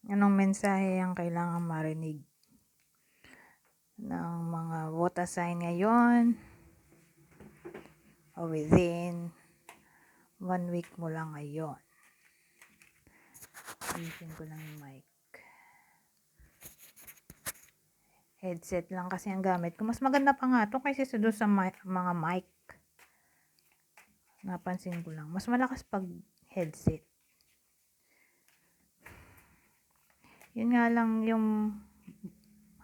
Anong mensahe ang kailangang marinig ng mga water sign ngayon o within 1 week mo lang ngayon? Ayusin ko lang yung mic. Headset lang kasi ang gamit ko. Mas maganda pa nga ito kaysa sa doon sa mga mic. Napansin ko lang. Mas malakas pag headset. Yun nga lang yung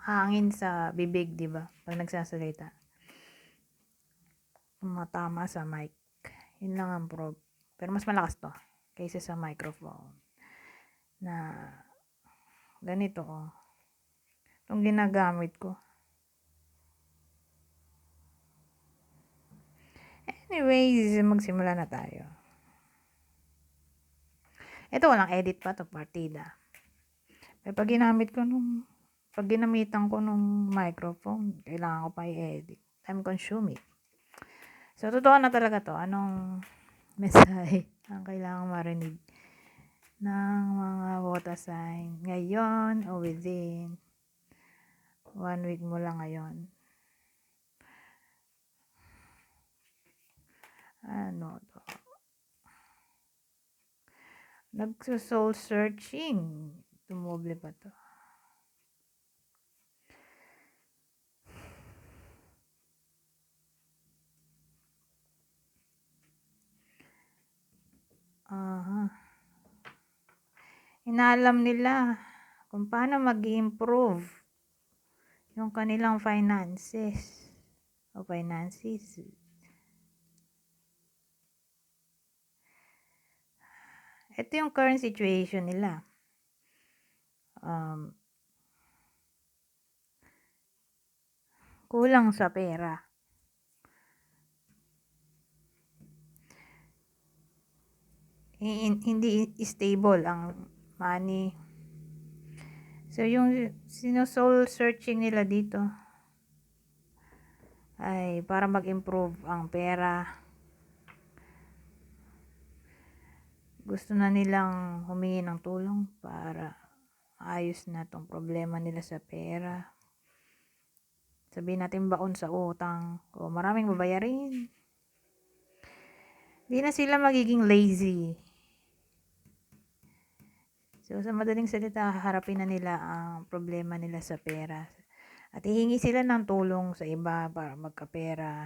hangin sa bibig, di ba? Pag nagsasalita. Tumatama sa mic. Yun lang ang pero mas malakas to kaysa sa microphone. Na ganito itong ginagamit ko. Anyways, magsimula na tayo. Ito walang edit pa to, partida. Pag ginamitan ko nung microphone, kailangan ko pa i-edit. Time consuming. So, totoo na talaga to. Anong mensahe ang kailangan marinig ng mga water sign ngayon o within 1 week mo lang ngayon? Ano to? Nagso-soul searching. Tumoble pa to. Inalam nila kung paano mag-improve yung kanilang finances o finances. Ito yung current situation nila. Kulang sa pera. Hindi stable ang money. So, yung sino-soul searching nila dito ay para mag-improve ang pera. Gusto na nilang humingi ng tulong para ayos na tong problema nila sa pera. Sabihin natin baon sa utang o maraming babayarin. Hindi na sila magiging lazy. So, sa madaling salita, harapin na nila ang problema nila sa pera. At hihingi sila ng tulong sa iba para magkapera.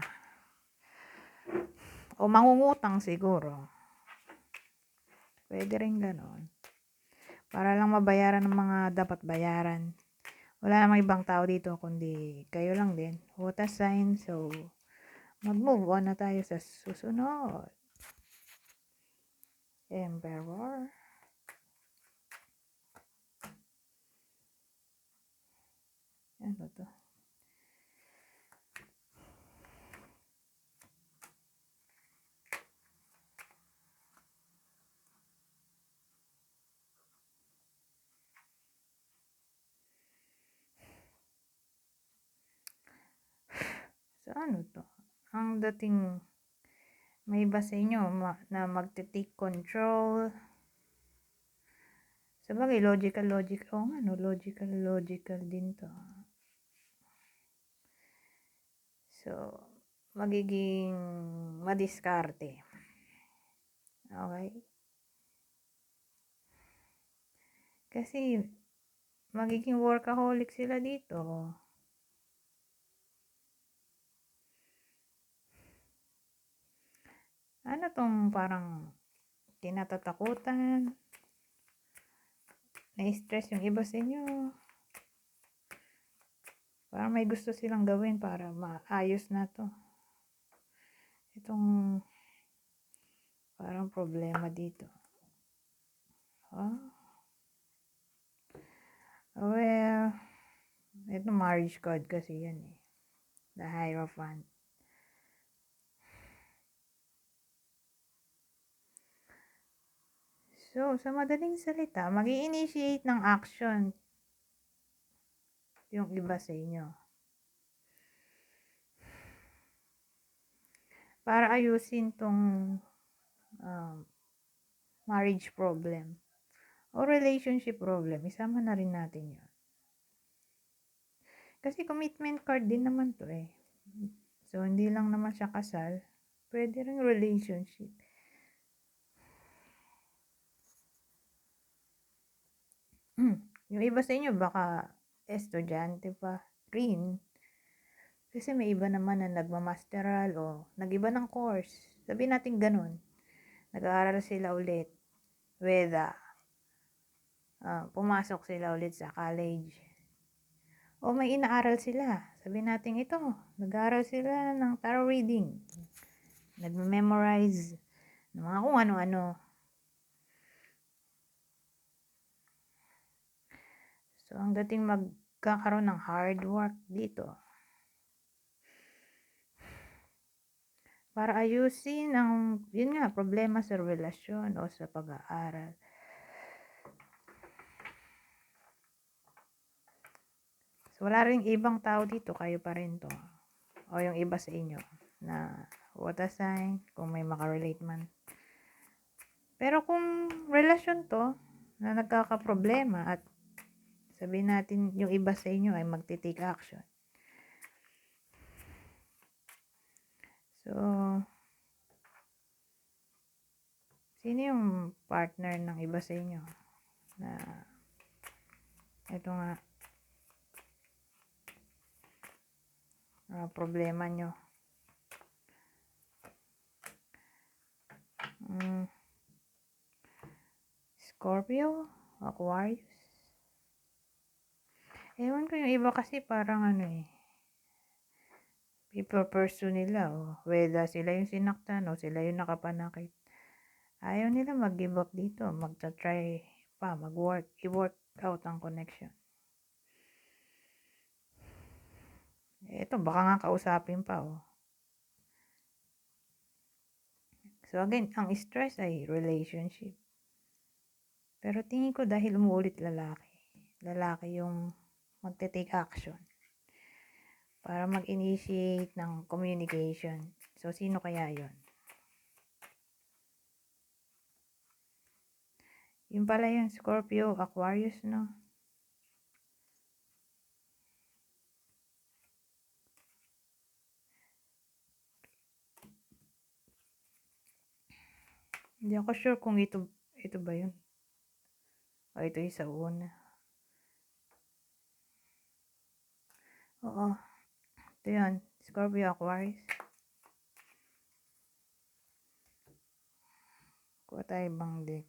O mangungutang siguro. Pwede rin ganon. Para lang mabayaran ng mga dapat bayaran. Wala namang ibang tao dito kundi kayo lang din. Water sign. So, mag-move on na tayo sa susunod. Emperor. Ano to? So, ano to? Ang dating may iba sa inyo na magte-take control. Sabagay, logical. Logical din to. So, magiging madiskarte. Okay? Kasi, magiging workaholic sila dito. Ano tong parang tinatatakutan? Na-stress yung iba sa inyo. Parang may gusto silang gawin para maayos na to. Itong parang problema dito. Well, ito marriage card kasi yan eh. The Hierophant. So, sa madaling salita, mag-i-initiate ng action yung iba sa inyo. Para ayusin tong marriage problem o relationship problem, isama na rin natin yun. Kasi commitment card din naman to eh. So, hindi lang naman siya kasal. Pwede rin relationship. Yung iba sa inyo baka estudyante pa rin. Kasi may iba naman na nagmamasteral o nag-iba ng course. Sabihin natin ganun. Nag-aaral sila ulit. Whether pumasok sila ulit sa college. O may inaaral sila. Sabihin natin ito. Nag-aaral sila ng tarot reading. Nag-memorize ng mga kung ano-ano. So, ang dating magkakaroon ng hard work dito. Para ayusin ang, yun nga, problema sa relasyon o sa pag-aaral. So, wala rin ibang tao dito, kayo pa rin to. O yung iba sa inyo na water sign, kung may makarelate man. Pero kung relasyon to, na nagkakaproblema at sabihin natin yung iba sa inyo ay magti-take action. So, sino yung partner ng iba sa inyo na ito nga problema nyo? Scorpio? Aquarius? Ewan ko, yung iba kasi parang people pursue nila whether sila yung sinaktan o sila yung nakapanakit. Ayaw nila mag-give up dito, magta-try pa, i-work out ang connection. Ito, baka nga kausapin pa So again, ang stress ay relationship. Pero tingin ko dahil umuulit lalaki yung magte-take action para mag-initiate ng communication. So, sino kaya yon? Yung pala yung Scorpio, Aquarius, no? Hindi ako sure kung ito ba yun. O ito yung sa una. Oo. Ito yun. Scorpio, Aquarius. Kuha tayo ibang deck.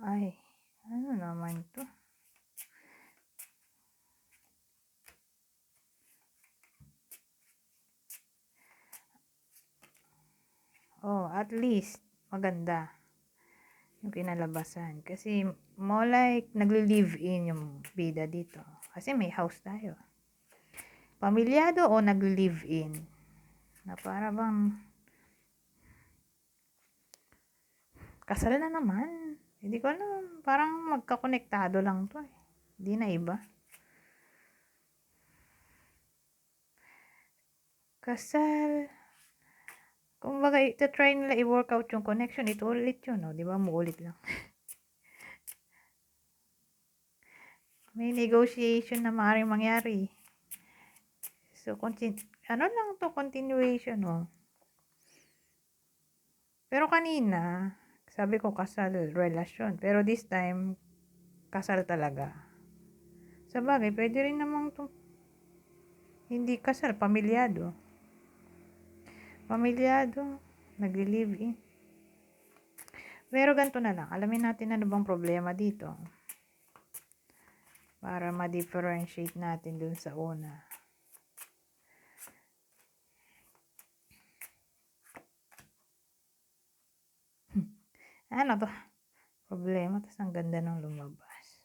Ay, ano naman to? Oh, at least maganda yung kinalabasan. Kasi more like nagli-live-in yung bida dito. Kasi may house tayo. Pamilyado o nagli-live-in? Na para bang kasal na naman. Hindi ko alam. Parang magkakonektado lang to eh. Hindi na iba. Kasal. Kung baga, ito-try nila i-workout yung connection. Ito ulit yun, no? Di ba? Muulit lang. May negotiation na maaaring mangyari. So, ano lang to? Continuation, no? Pero kanina, sabi ko kasal, relasyon. Pero this time, kasal talaga. Sa bagay, pwede rin namang to hindi kasal, pamilyado. Pamilyado, nagli-live-in. Pero ganito na lang, alamin natin ano bang problema dito. Para ma-differentiate natin dun sa una. Ano to? Problema, tapos ang ganda ng lumabas.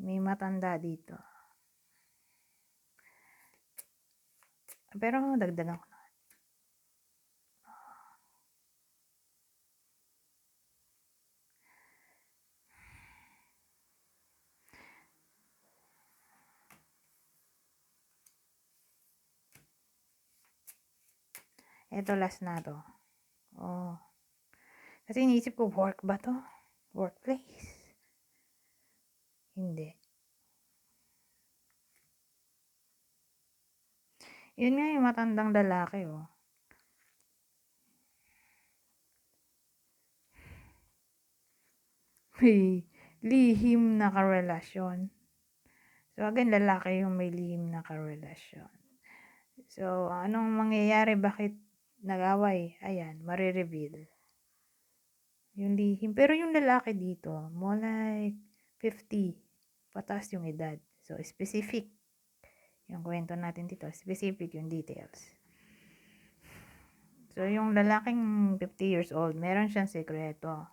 May matanda dito. Pero dagdagan ko na. Eto last na to. Oh. Kasi iniisip ko, work ba to? Workplace? Hindi. Yun nga yung matandang lalaki, oh. May lihim na karelasyon. So, again, lalaki yung may lihim na karelasyon. So, anong mangyayari? Bakit nag-away? Ayan, marireveal. Yung lihim. Pero yung lalaki dito, more like 50. Pataas yung edad. So, specific. Yung kwento natin dito, specific yung details. So, yung lalaking 50 years old, meron siyang sekreto.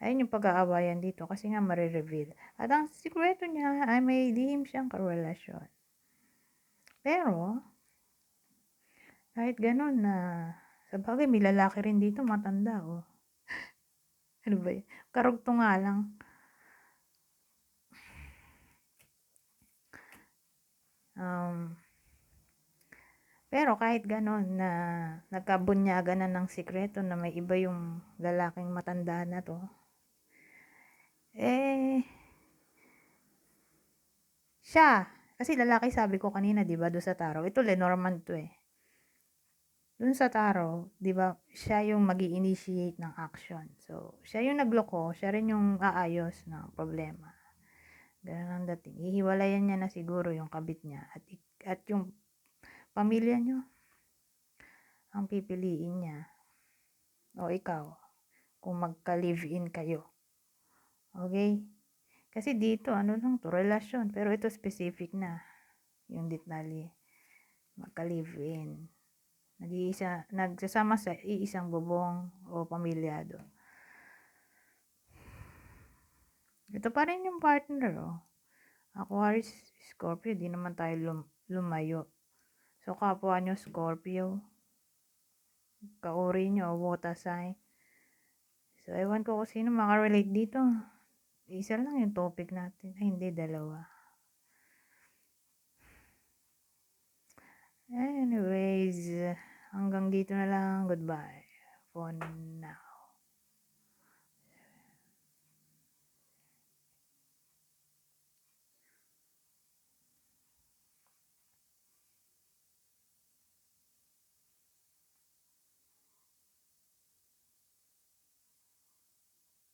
Ayun yung pag-aawayan dito kasi nga marireveal. At ang sikreto niya ay may lihim siyang karelasyon. Pero, kahit ganun na, sabagay may lalaki rin dito matanda, oh. Ano ba yun? Karugto nga lang. Pero kahit ganun na nagkabunyagan na ng sikreto na may iba yung lalaking matanda na to, siya, kasi lalaki sabi ko kanina, di ba, doon sa tarot, ito Lenormand to eh. Doon sa tarot, di ba, siya yung magi-initiate ng action. So, siya yung nagloko, siya rin yung aayos ng problema. Ganun ang dating. Ihiwalayan niya na siguro yung kabit niya at yung pamilya niyo ang pipiliin niya. O ikaw, kung magka-live-in kayo. Okay? Kasi dito, ano lang to, relasyon. Pero ito specific na. Yung ditnali, magka-live-in. Nagsasama sa iisang bubong o pamilyado. Ito pa rin yung partner, oh. Aquarius, Scorpio, di naman tayo lumayo. So, kapwa nyo Scorpio, kauri nyo, water sign. So, ewan ko kung sino makarelate dito. Isa lang yung topic natin. Ay, hindi, dalawa. Anyways, hanggang dito na lang. Goodbye for now.